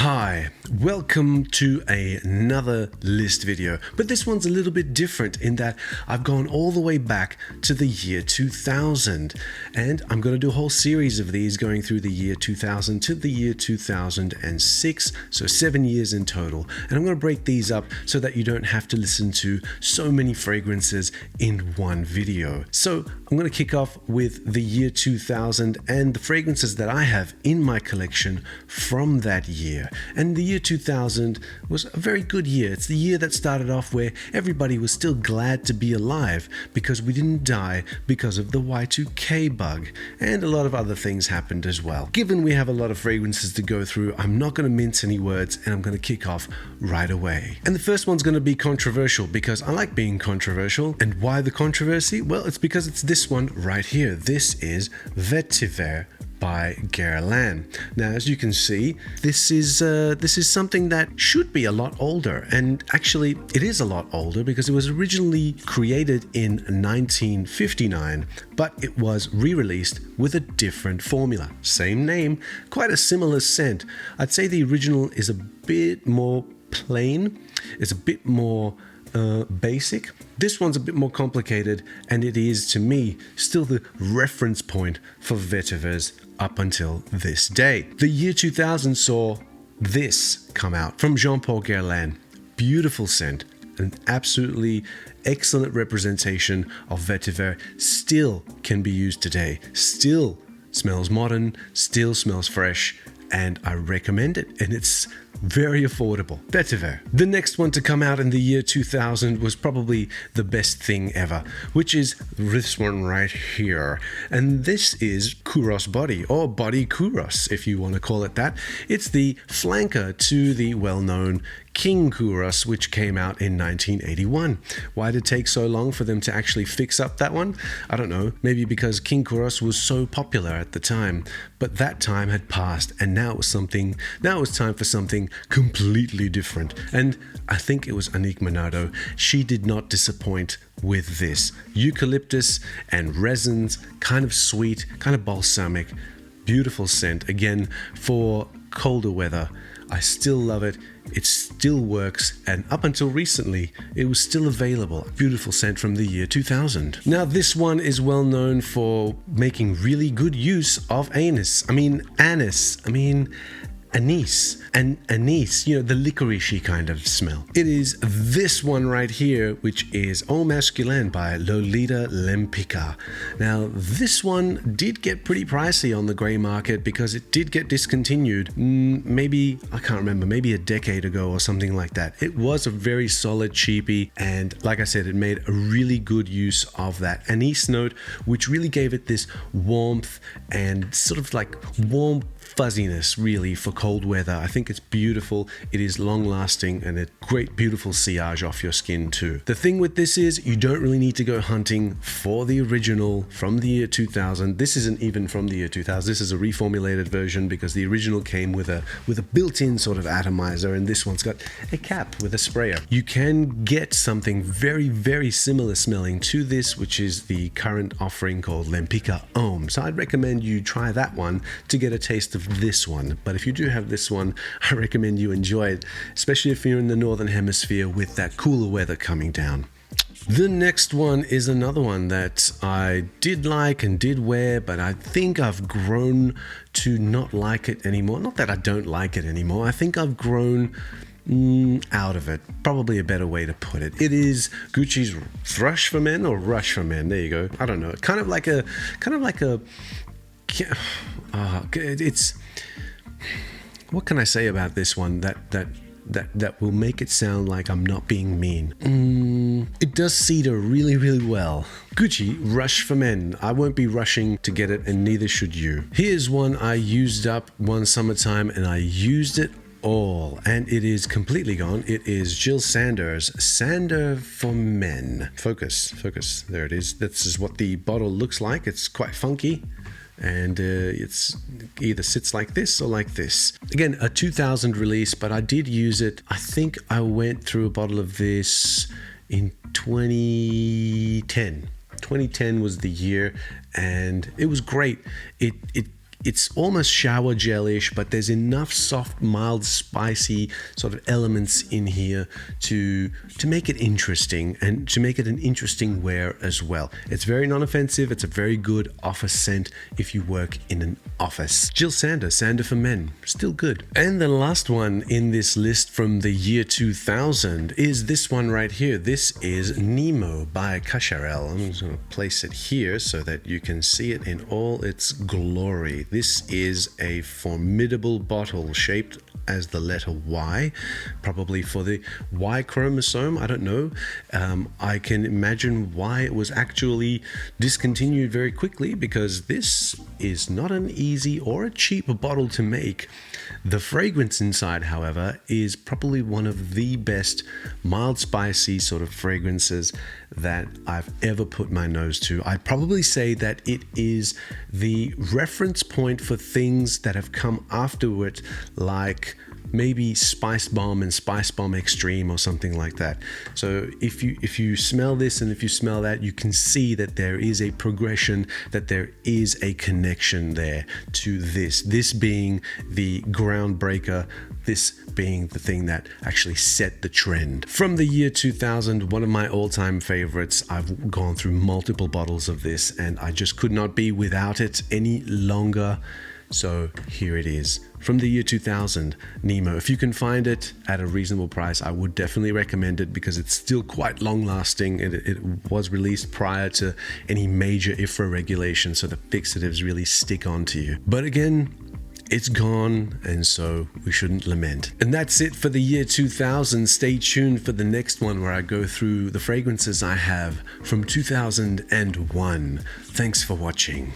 Hi, welcome to another list video, but this one's a little bit different in that I've gone all the way back to the year 2000, and I'm going to do a whole series of these going through the year 2000 to the year 2006, so 7 years in total, and I'm going to break these up so that you don't have to listen to so many fragrances in one video. So I'm going to kick off with the year 2000 and the fragrances that I have in my collection from that year. And the year 2000 was a very good year. It's the year that started off where everybody was still glad to be alive because we didn't die because of the Y2K bug, and a lot of other things happened as well. Given we have a lot of fragrances to go through, I'm not going to mince any words and I'm going to kick off right away. And the first one's going to be controversial because I like being controversial. And why the controversy? Well, it's because it's this one right here. This is Vetiver by Guerlain. Now, as you can see, this is something that should be a lot older, and actually it is a lot older because it was originally created in 1959, but it was re-released with a different formula. Same name, quite a similar scent. I'd say the original is a bit more plain, it's a bit more basic. This one's a bit more complicated, and it is, to me, still the reference point for Vetivers up until this day. The year 2000 saw this come out from Jean-Paul Guerlain. Beautiful scent, an absolutely excellent representation of Vetiver. Still can be used today, still smells modern, still smells fresh, and I recommend it, and it's very affordable. Vetiver. The next one to come out in the year 2000 was probably the best thing ever, which is this one right here. And this is Kuros Body, or Body Kuros, if you want to call it that. It's the flanker to the well-known King Kuros, which came out in 1981. Why did it take so long for them to actually fix up that one? I don't know. Maybe because King Kuros was so popular at the time, but that time had passed, and now it was time for something completely different. And I think it was Annick Manado. She did not disappoint with this. Eucalyptus and resins, kind of sweet, kind of balsamic, beautiful scent. Again, for colder weather. I still love it. It still works, and up until recently, it was still available. Beautiful scent from the year 2000. Now, this one is well known for making really good use of anise. Anise, and anise, you know, the licoricey kind of smell. It is this one right here, which is Au Masculin by Lolita Lempicka. Now, this one did get pretty pricey on the grey market because it did get discontinued, maybe, I can't remember, maybe a decade ago or something like that. It was a very solid cheapie, and like I said, it made a really good use of that anise note, which really gave it this warmth and sort of like warm fuzziness really for cold weather. I think it's beautiful. It is long lasting and a great beautiful sillage off your skin too. The thing with this is you don't really need to go hunting for the original from the year 2000. This isn't even from the year 2000. This is a reformulated version because the original came with a built-in sort of atomizer, and this one's got a cap with a sprayer. You can get something very, very similar smelling to this, which is the current offering called Lempicka Homme. So I'd recommend you try that one to get a taste of this one. But if you do have this one, I recommend you enjoy it, especially if you're in the northern hemisphere with that cooler weather coming down. The next one is another one that I did like and did wear, but I think I've grown to not like it anymore. Not that I don't like it anymore. I think I've grown out of it. Probably a better way to put it. It is Gucci's Thrush for Men, or Rush for Men. There you go. I don't know. Kind of like a it's, what can I say about this one that will make it sound like I'm not being mean? It does cedar really, really well. Gucci Rush for Men. I won't be rushing to get it, and neither should you. Here's one I used up one summertime, and I used it all, and it is completely gone. It is Jill Sanders Sander for Men. Focus. There it is. This is what the bottle looks like. It's quite funky, and it's either sits like this or like this. Again, a 2000 release, but I did use it. I think I went through a bottle of this in 2010. 2010 was the year, and it was great. It It's almost shower gelish, but there's enough soft, mild, spicy sort of elements in here to make it interesting and to make it an interesting wear as well. It's very non-offensive. It's a very good office scent if you work in an office. Jill Sander, Sander for Men, still good. And the last one in this list from the year 2000 is this one right here. This is Nemo by Cacharel. I'm just going to place it here so that you can see it in all its glory. This is a formidable bottle shaped as the letter Y, probably for the Y chromosome. I don't know. I can imagine why it was actually discontinued very quickly, because this is not an easy or a cheap bottle to make. The fragrance inside, however, is probably one of the best mild spicy sort of fragrances that I've ever put my nose to. I'd probably say that it is the reference point for things that have come afterward, like maybe Spice Bomb and Spice Bomb Extreme or something like that. So if you smell this and if you smell that, you can see that there is a progression, that there is a connection there to this being the groundbreaker, this being the thing that actually set the trend. From the year 2000, one of my all-time favorites. I've gone through multiple bottles of this and I just could not be without it any longer. So here it is, from the year 2000, Nemo. If you can find it at a reasonable price, I would definitely recommend it, because it's still quite long lasting. It was released prior to any major IFRA regulation, so the fixatives really stick onto you. But again, it's gone, and so we shouldn't lament. And that's it for the year 2000. Stay tuned for the next one, where I go through the fragrances I have from 2001. Thanks for watching.